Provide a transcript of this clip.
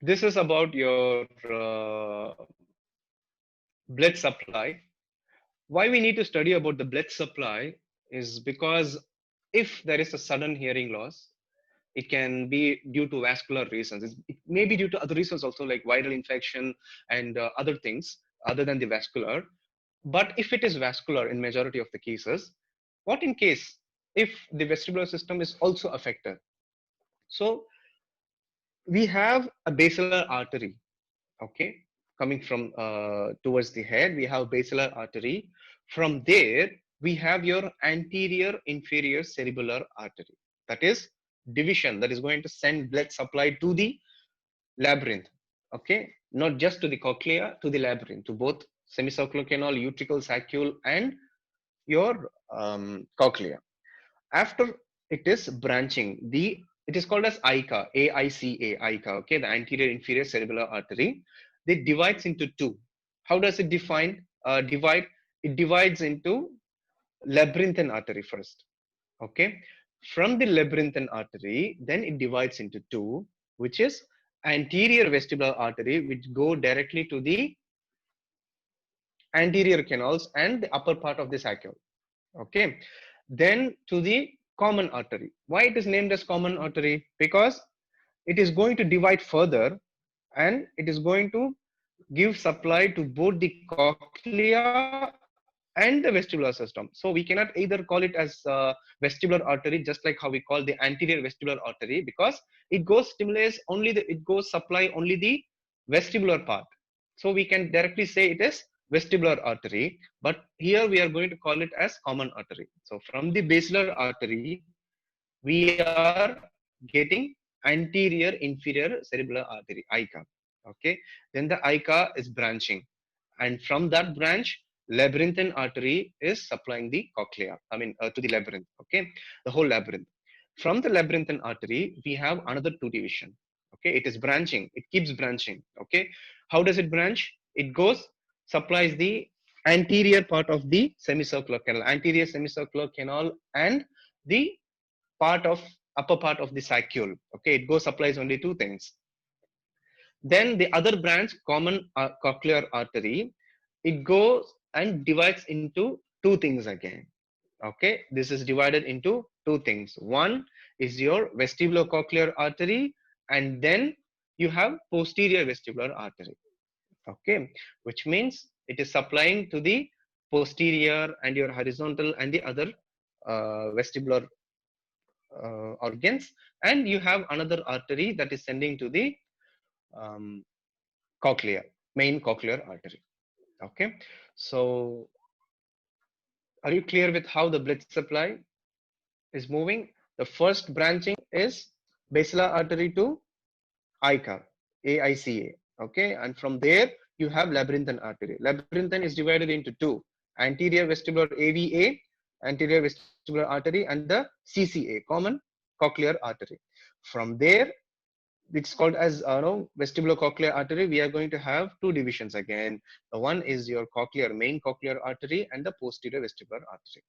this is about your blood supply. Why we need to study about the blood supply is because if there is a sudden hearing loss, it can be due to vascular reasons. It may be due to other reasons also, like viral infection and other things other than the vascular. But if it is vascular in majority of the cases, what in case if the vestibular system is also affected? So we have a basilar artery, okay, coming from towards the head. We have basilar artery. From there we have your anterior inferior cerebellar artery, that is division, that is going to send blood supply to the labyrinth, okay, not just to the cochlea, to the labyrinth, to both semicircular canal, utricle saccule, and your cochlea. After it is branching, the it is called as AICA, AICA, okay, the anterior inferior cerebellar artery. It divides into two. How does it divide? It divides into labyrinthine artery first, okay. From the labyrinthine artery, then it divides into two, which is anterior vestibular artery, which go directly to the anterior canals and the upper part of the saccule, okay. Then to the common artery. Why it is named as common artery? Because it is going to divide further, and it is going to give supply to both the cochlea and the vestibular system. So we cannot either call it as vestibular artery, just like how we call the anterior vestibular artery, because it goes stimulates only the, it goes supply only the vestibular part. So we can directly say it is vestibular artery, but here we are going to call it as common artery. So from the basilar artery, we are getting anterior inferior cerebellar artery, AICA, okay. Then the AICA is branching, and from that branch, labyrinthine artery is supplying the cochlea, to the labyrinth, okay, the whole labyrinth. From the labyrinthine artery, we have another two division, okay. It is branching, it keeps branching, okay. How does it branch? It goes, supplies the anterior part of the semicircular canal, anterior semicircular canal, and the part of upper part of the saccule, okay. It goes, supplies only two things. Then the other branch, common cochlear artery, it goes and divides into two things again, okay. This is divided into two things. One is your vestibulocochlear artery, and then you have posterior vestibular artery, okay, which means it is supplying to the posterior and your horizontal and the other vestibular organs. And you have another artery that is sending to the um, cochlea, main cochlear artery, okay. So are you clear with how the blood supply is moving? The first branching is basilar artery to AICA, AICA, okay. And from there you have labyrinthine artery. Labyrinthine is divided into two: anterior vestibular AVA, anterior vestibular artery, and the CCA, common cochlear artery. From there, it's called as vestibulocochlear artery. We are going to have two divisions again. The one is your cochlear, main cochlear artery, and the posterior vestibular artery.